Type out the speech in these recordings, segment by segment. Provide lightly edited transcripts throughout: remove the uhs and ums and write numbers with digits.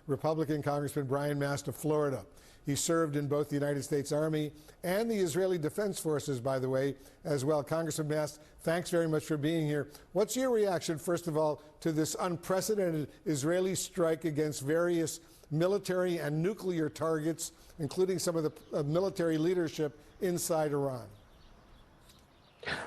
Republican Congressman Brian Mast of Florida. He served in both the United States Army and the Israeli Defense Forces, by the way, as well. Congressman Mast, thanks very much for being here. What's your reaction, first of all, to this unprecedented Israeli strike against various military and nuclear targets, including some of the military leadership inside Iran?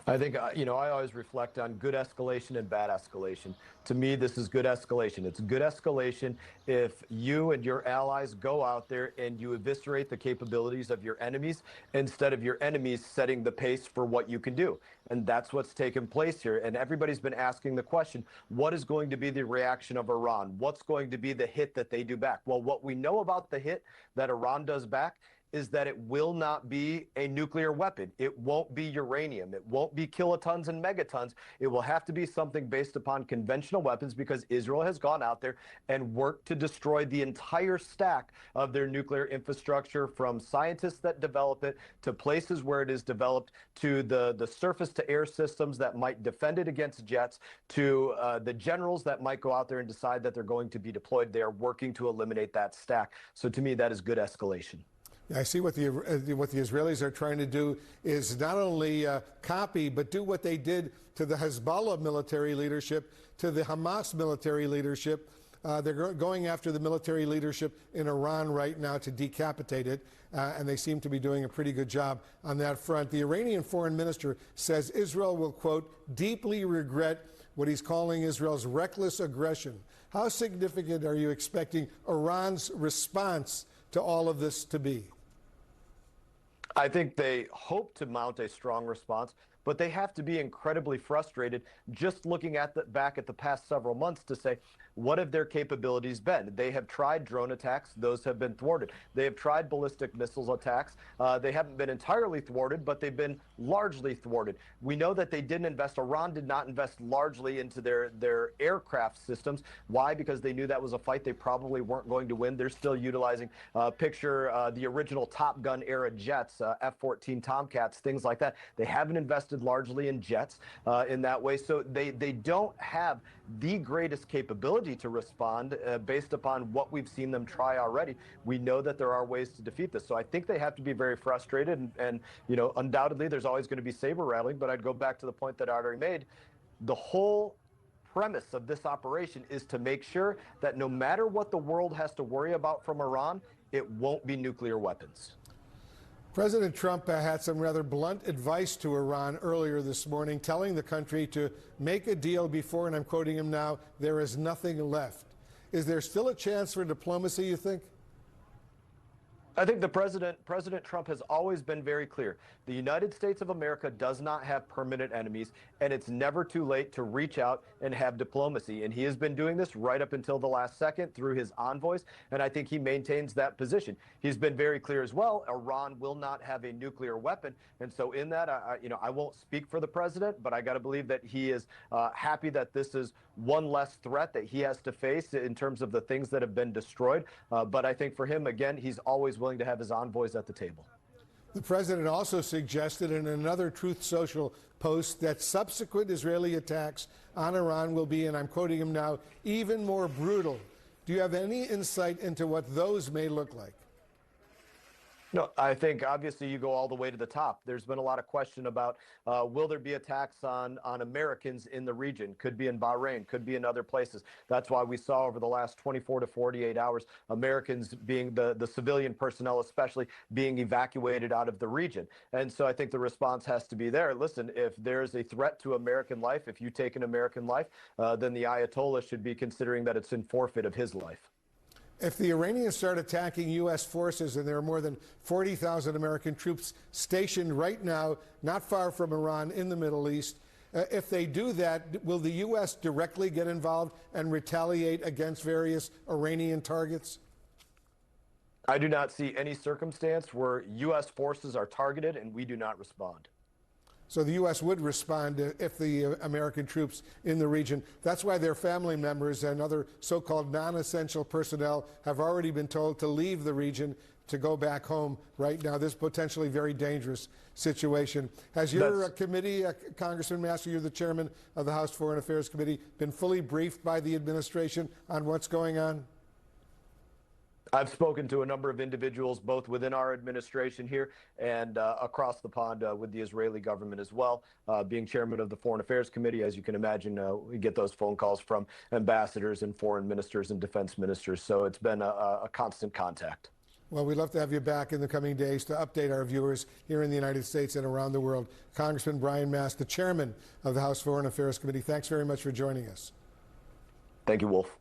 I think, I always reflect on good escalation and bad escalation. To me, this is good escalation. It's good escalation if you and your allies go out there and you eviscerate the capabilities of your enemies instead of your enemies setting the pace for what you can do. And that's what's taken place here. And everybody's been asking the question, what is going to be the reaction of Iran? What's going to be the hit that they do back? Well, what we know about the hit that Iran does back is that it will not be a nuclear weapon. It won't be uranium. It won't be kilotons and megatons. It will have to be something based upon conventional weapons, because Israel has gone out there and worked to destroy the entire stack of their nuclear infrastructure, from scientists that develop it to places where it is developed, to the surface-to-air systems that might defend it against jets, to the generals that might go out there and decide that they're going to be deployed. They are working to eliminate that stack. So to me, that is good escalation. I see what the Israelis are trying to do is not only copy, but do what they did to the Hezbollah military leadership, to the Hamas military leadership. They're going after the military leadership in Iran right now to decapitate it, and they seem to be doing a pretty good job on that front. The Iranian foreign minister says Israel will, quote, deeply regret what he's calling Israel's reckless aggression. How significant are you expecting Iran's response to all of this to be? I think they hope to mount a strong response, but they have to be incredibly frustrated just looking at back at the past several months to say, what have their capabilities been? They have tried drone attacks. Those have been thwarted. They have tried ballistic missiles attacks. They haven't been entirely thwarted, but they've been largely thwarted. We know that they didn't invest, Iran did not invest largely into their aircraft systems. Why? Because they knew that was a fight they probably weren't going to win. They're still utilizing, the original Top Gun era jets, F-14 Tomcats, things like that. They haven't invested largely in jets in that way. So they don't have the greatest capability to respond based upon what we've seen them try already. We know that there are ways to defeat this. So I think they have to be very frustrated. And undoubtedly, there's always going to be saber rattling. But I'd go back to the point that I already made. The whole premise of this operation is to make sure that no matter what the world has to worry about from Iran, it won't be nuclear weapons. President Trump had some rather blunt advice to Iran earlier this morning, telling the country to make a deal before, and I'm quoting him now, there is nothing left. Is there still a chance for diplomacy, you think? I think President Trump has always been very clear. The United States of America does not have permanent enemies, and it's never too late to reach out and have diplomacy. And he has been doing this right up until the last second through his envoys, and I think he maintains that position. He's been very clear as well, Iran will not have a nuclear weapon. And so in that, I won't speak for the president, but I got to believe that he is happy that this is one less threat that he has to face in terms of the things that have been destroyed. But I think for him, again, he's always willing to have his envoys at the table. The president also suggested in another Truth Social post that subsequent Israeli attacks on Iran will be, and I'm quoting him now, even more brutal. Do you have any insight into what those may look like? No, I think obviously you go all the way to the top. There's been a lot of question about will there be attacks on Americans in the region? Could be in Bahrain, could be in other places. That's why we saw over the last 24 to 48 hours, Americans being the civilian personnel especially being evacuated out of the region. And so I think the response has to be there. Listen, if there's a threat to American life, if you take an American life, then the Ayatollah should be considering that it's in forfeit of his life. If the Iranians start attacking U.S. forces, and there are more than 40,000 American troops stationed right now, not far from Iran in the Middle East, if they do that, will the U.S. directly get involved and retaliate against various Iranian targets? I do not see any circumstance where U.S. forces are targeted and we do not respond. So the U.S. would respond if the American troops in the region. That's why their family members and other so-called non-essential personnel have already been told to leave the region to go back home right now. This potentially very dangerous situation. Has your committee, Congressman Mast, you're the chairman of the House Foreign Affairs Committee, been fully briefed by the administration on what's going on? I've spoken to a number of individuals, both within our administration here and across the pond with the Israeli government as well. Being chairman of the Foreign Affairs Committee, as you can imagine, we get those phone calls from ambassadors and foreign ministers and defense ministers. So it's been a constant contact. Well, we'd love to have you back in the coming days to update our viewers here in the United States and around the world. Congressman Brian Mast, the chairman of the House Foreign Affairs Committee, thanks very much for joining us. Thank you, Wolf.